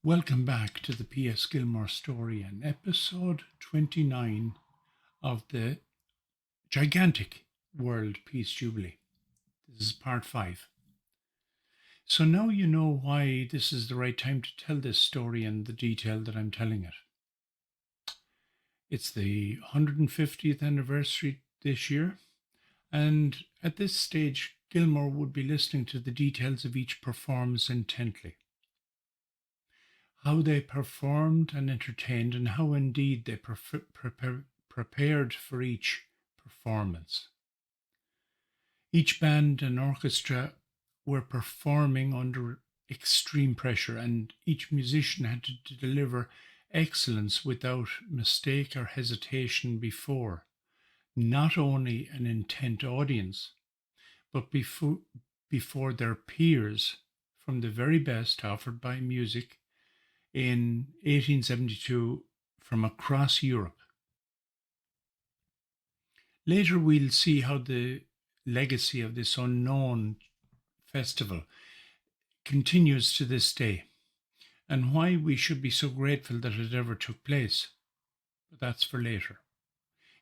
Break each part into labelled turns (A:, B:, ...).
A: Welcome back to the P S Gilmore Story and episode 29 of the gigantic World Peace Jubilee. This is part 5. So now you know why this is the right time to tell this story and the detail that I'm telling it. It's the 150th anniversary this year, and at this stage, Gilmore would be listening to the details of each performance intently. How they performed and entertained, and how indeed they prepared for each performance. Each band and orchestra were performing under extreme pressure, and each musician had to deliver excellence without mistake or hesitation before not only an intent audience, but before their peers from the very best offered by music in 1872 from across Europe. Later, we'll see how the legacy of this unknown festival continues to this day and why we should be so grateful that it ever took place. But that's for later.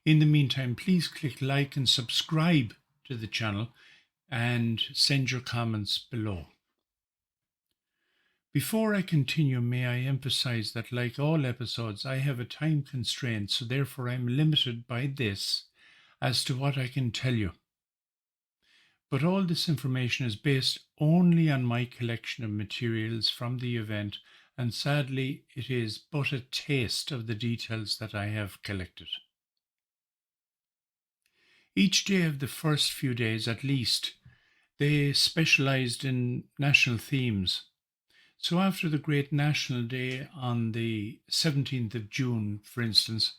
A: In the meantime, please click like and subscribe to the channel and send your comments below. Before I continue, may I emphasize that, like all episodes, I have a time constraint, so therefore I'm limited by this as to what I can tell you. But all this information is based only on my collection of materials from the event, and sadly, it is but a taste of the details that I have collected. Each day of the first few days, at least, they specialized in national themes. So after the great National Day on the 17th of June, for instance,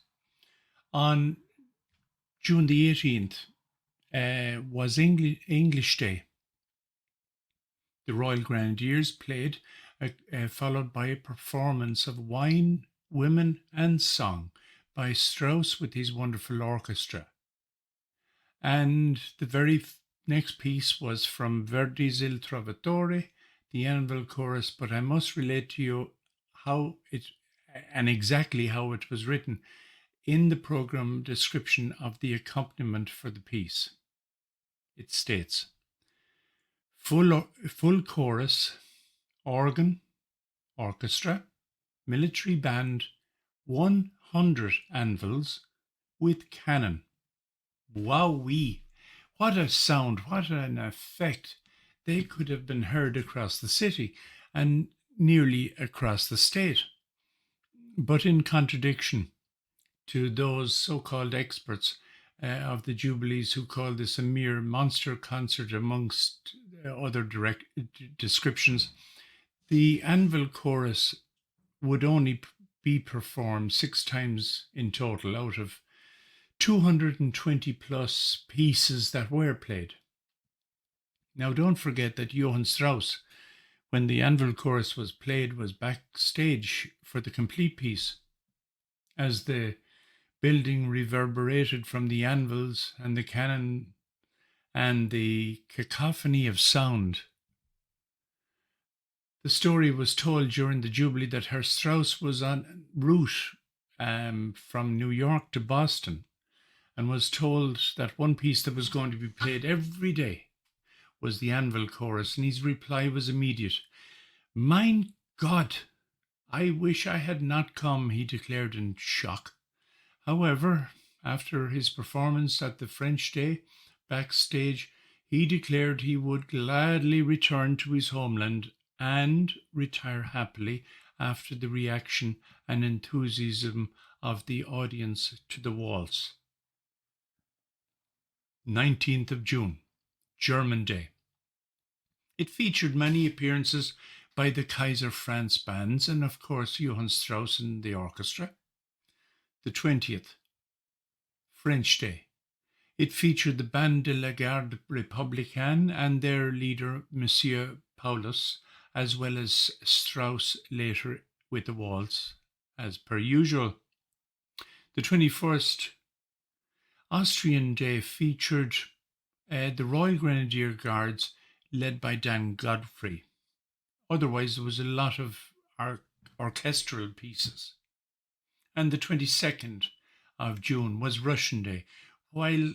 A: on June the 18th was English Day. The Royal Grenadiers played, followed by a performance of Wine, Women and Song by Strauss with his wonderful orchestra. And the very next piece was from Verdi's Il Trovatore, the Anvil Chorus, but I must relate to you how it and exactly how it was written in the program description of the accompaniment for the piece. It states, full chorus, organ, orchestra, military band, 100 anvils with cannon. Wowee! What a sound, what an effect! They could have been heard across the city and nearly across the state. But in contradiction to those so-called experts of the Jubilees who call this a mere monster concert amongst other descriptions, the Anvil Chorus would only be performed 6 times in total out of 220 plus pieces that were played. Now, don't forget that Johann Strauss, when the Anvil Chorus was played, was backstage for the complete piece. As the building reverberated from the anvils and the cannon and the cacophony of sound. The story was told during the Jubilee that Herr Strauss was en route from New York to Boston and was told that one piece that was going to be played every day was the Anvil Chorus, and his reply was immediate. "Mein Gott, I wish I had not come," he declared in shock. However, after his performance at the French Day backstage, he declared he would gladly return to his homeland and retire happily after the reaction and enthusiasm of the audience to the waltz. 19th of June, German Day. It featured many appearances by the Kaiser Franz bands and, of course, Johann Strauss and the orchestra. The 20th, French Day. It featured the Band de la Garde Républicaine and their leader, Monsieur Paulus, as well as Strauss later with the waltz, as per usual. The 21st, Austrian Day, featured the Royal Grenadier Guards led by Dan Godfrey. Otherwise, there was a lot of orchestral pieces. And the 22nd of June was Russian Day, while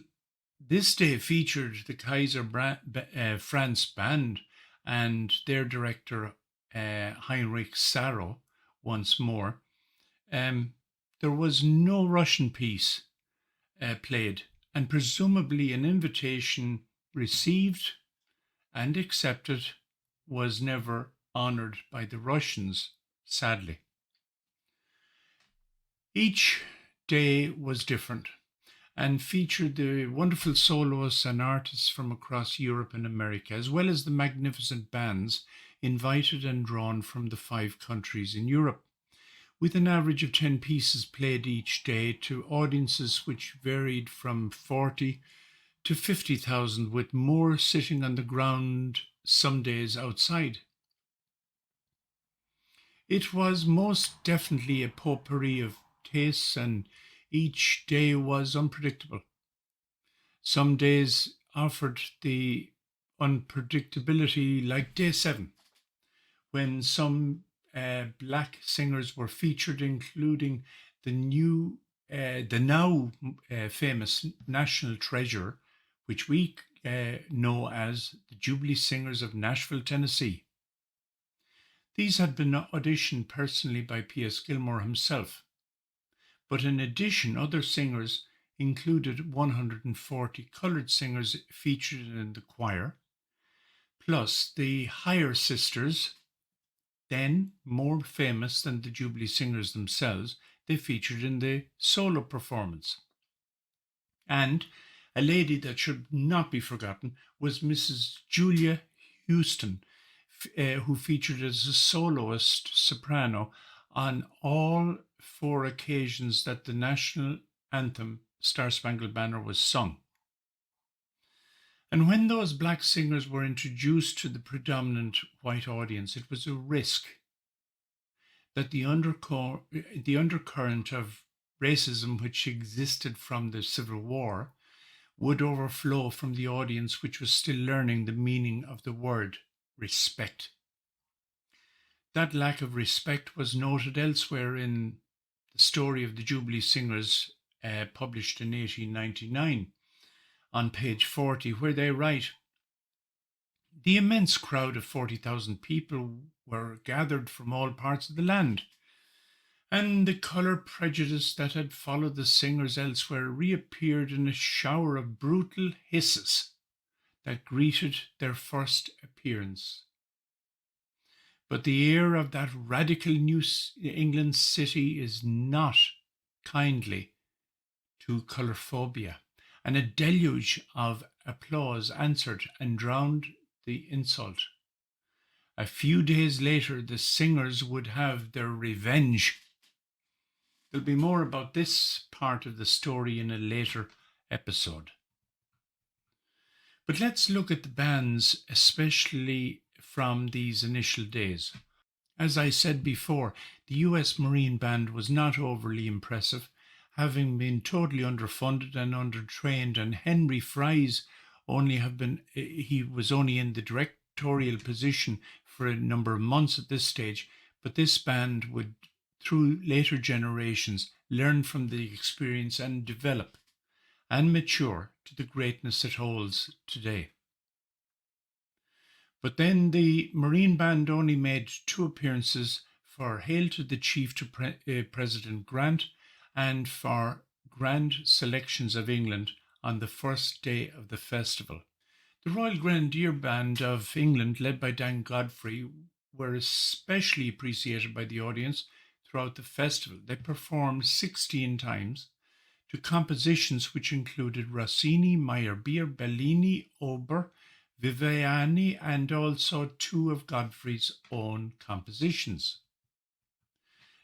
A: this day featured the Franz Band and their director Heinrich Saro once more. There was no Russian piece played, and presumably an invitation received and accepted was never honored by the Russians, sadly. Each day was different and featured the wonderful soloists and artists from across Europe and America, as well as the magnificent bands invited and drawn from the 5 countries in Europe, with an average of 10 pieces played each day to audiences which varied from 40 to 50,000, with more sitting on the ground some days outside. It was most definitely a potpourri of tastes, and each day was unpredictable. Some days offered the unpredictability, like day 7, when some black singers were featured, including the now famous national treasure, which we know as the Jubilee Singers of Nashville, Tennessee. These had been auditioned personally by P S Gilmore himself, but in addition, other singers included 140 coloured singers featured in the choir, plus the Higher Sisters, then more famous than the Jubilee Singers themselves. They featured in the solo performance. And a lady that should not be forgotten was Mrs. Julia Houston, who featured as a soloist soprano on all 4 occasions that the national anthem, Star Spangled Banner, was sung. And when those black singers were introduced to the predominant white audience, it was a risk that the undercurrent of racism which existed from the Civil War would overflow from the audience, which was still learning the meaning of the word respect. That lack of respect was noted elsewhere in the story of the Jubilee Singers, published in 1899, on page 40, where they write, "The immense crowd of 40,000 people were gathered from all parts of the land, and the colour prejudice that had followed the singers elsewhere reappeared in a shower of brutal hisses that greeted their first appearance. But the air of that radical New England city is not kindly to colourphobia, and a deluge of applause answered and drowned the insult. A few days later, the singers would have their revenge." There'll be more about this part of the story in a later episode. But let's look at the bands, especially from these initial days. As I said before, the US Marine Band was not overly impressive, having been totally underfunded and undertrained, and Henry Fry's he was only in the directorial position for a number of months at this stage, but this band would, through later generations, learn from the experience and develop and mature to the greatness it holds today. But then the Marine Band only made 2 appearances for Hail to the Chief to President Grant and for Grand Selections of England on the first day of the festival. The Royal Grenadier Band of England, led by Dan Godfrey, were especially appreciated by the audience throughout the festival. They performed 16 times to compositions which included Rossini, Meyerbeer, Bellini, Ober, Viviani, and also 2 of Godfrey's own compositions.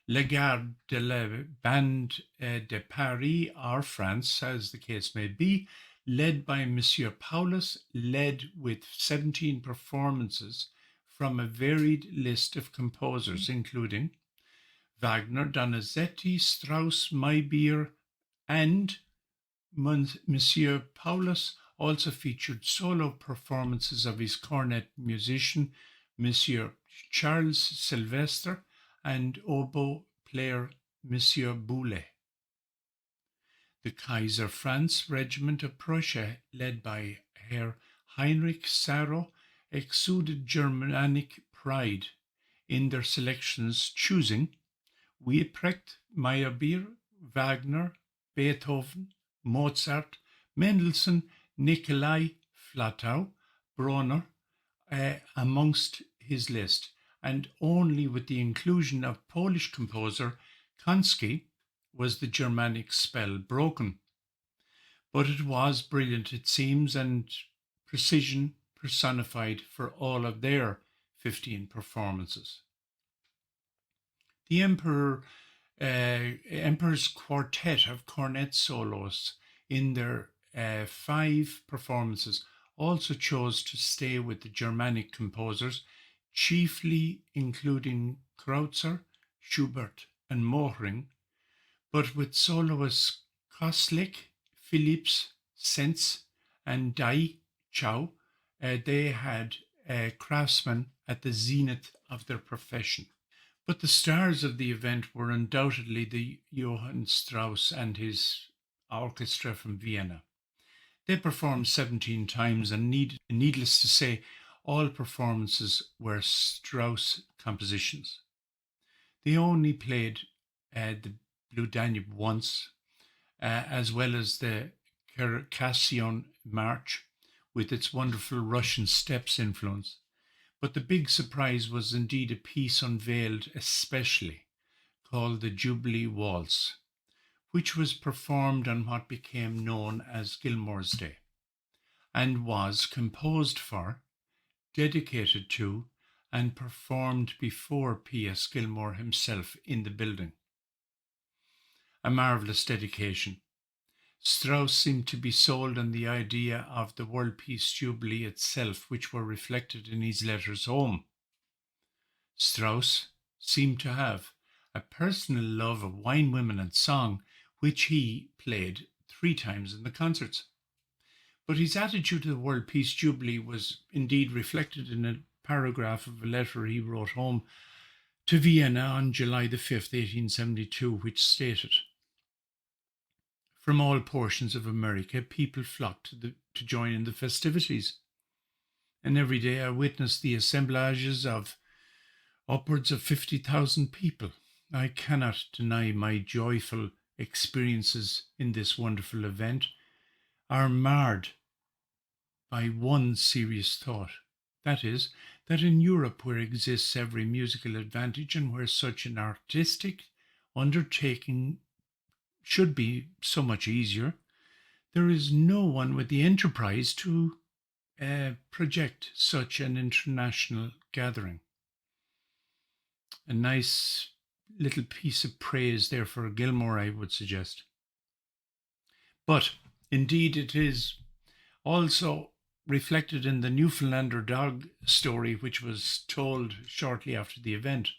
A: La Garde de la Bande de Paris or France, as the case may be, led by Monsieur Paulus, led with 17 performances from a varied list of composers, including Wagner, Donizetti, Strauss, Meyerbeer, and Monsieur Paulus also featured solo performances of his cornet musician, Monsieur Charles Sylvestre, and oboe player Monsieur Boulet. The Kaiser Franz Regiment of Prussia, led by Herr Heinrich Sarro, exuded Germanic pride in their selections, choosing Wieprecht, Meyerbeer, Wagner, Beethoven, Mozart, Mendelssohn, Nikolai Flatau, Bronner amongst his list, and only with the inclusion of Polish composer Konski was the Germanic spell broken. But it was brilliant, it seems, and precision personified for all of their 15 performances. The Emperor's quartet of cornet solos in their 5 performances also chose to stay with the Germanic composers, chiefly including Kreutzer, Schubert, and Mohring, but with soloists Koslik, Phillips, Senz, and Dai Chow, they had craftsmen at the zenith of their profession. But the stars of the event were undoubtedly the Johann Strauss and his orchestra from Vienna. They performed 17 times, and needless to say, all performances were Strauss compositions. They only played the Blue Danube once, as well as the Circassian March with its wonderful Russian steps influence. But the big surprise was indeed a piece unveiled especially, called the Jubilee Waltz, which was performed on what became known as Gilmore's Day, and was composed for, dedicated to, and performed before P S Gilmore himself in the building. A marvellous dedication. Strauss seemed to be sold on the idea of the World Peace Jubilee itself, which were reflected in his letters home. Strauss seemed to have a personal love of wine, women, and song, which he played 3 times in the concerts. But his attitude to the World Peace Jubilee was indeed reflected in a paragraph of a letter he wrote home to Vienna on July the 5th, 1872, which stated, "From all portions of America, people flocked to join in the festivities, and every day I witnessed the assemblages of upwards of 50,000 people. I cannot deny my joyful experiences in this wonderful event are marred by one serious thought. That is, that in Europe, where exists every musical advantage and where such an artistic undertaking should be so much easier, there is no one with the enterprise to project such an international gathering." A nice little piece of praise there for Gilmore, I would suggest. But indeed, it is also reflected in the Newfoundlander dog story, which was told shortly after the event.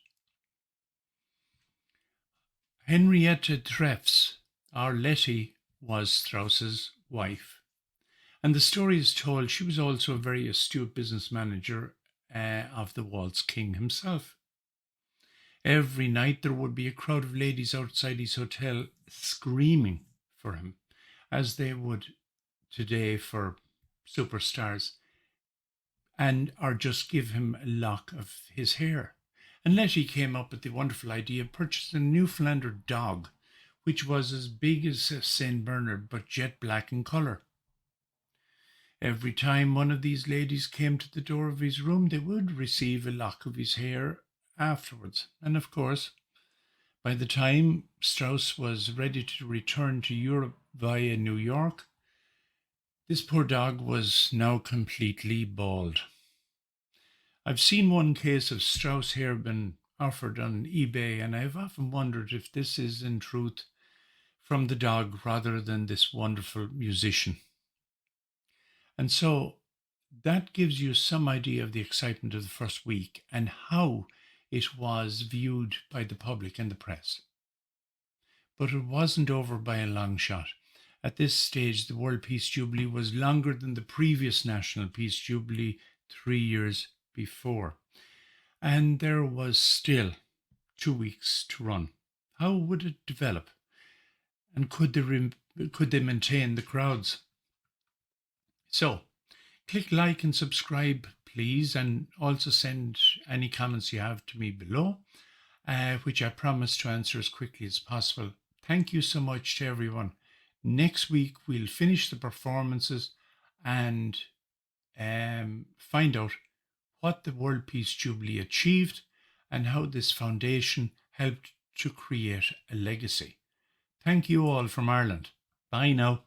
A: Henrietta Treffs, our Letty, was Strauss's wife. And the story is told she was also a very astute business manager of the Waltz King himself. Every night there would be a crowd of ladies outside his hotel screaming for him, as they would today for superstars, or just give him a lock of his hair. And Letty came up with the wonderful idea of purchasing a Newfoundlander dog, which was as big as a St. Bernard but jet black in colour. Every time one of these ladies came to the door of his room, they would receive a lock of his hair afterwards. And of course, by the time Strauss was ready to return to Europe via New York, this poor dog was now completely bald. I've seen one case of Strauss hair been offered on eBay, and I've often wondered if this is in truth from the dog rather than this wonderful musician. And so that gives you some idea of the excitement of the first week and how it was viewed by the public and the press. But it wasn't over by a long shot. At this stage, the World Peace Jubilee was longer than the previous National Peace Jubilee 3 years before. And there was still 2 weeks to run? How would it develop? And could they maintain the crowds? So, click like and subscribe, please, and also send any comments you have to me below, which I promise to answer as quickly as possible. Thank you so much to everyone. Next week, we'll finish the performances and find out what the World Peace Jubilee achieved and how this foundation helped to create a legacy. Thank you all from Ireland. Bye now.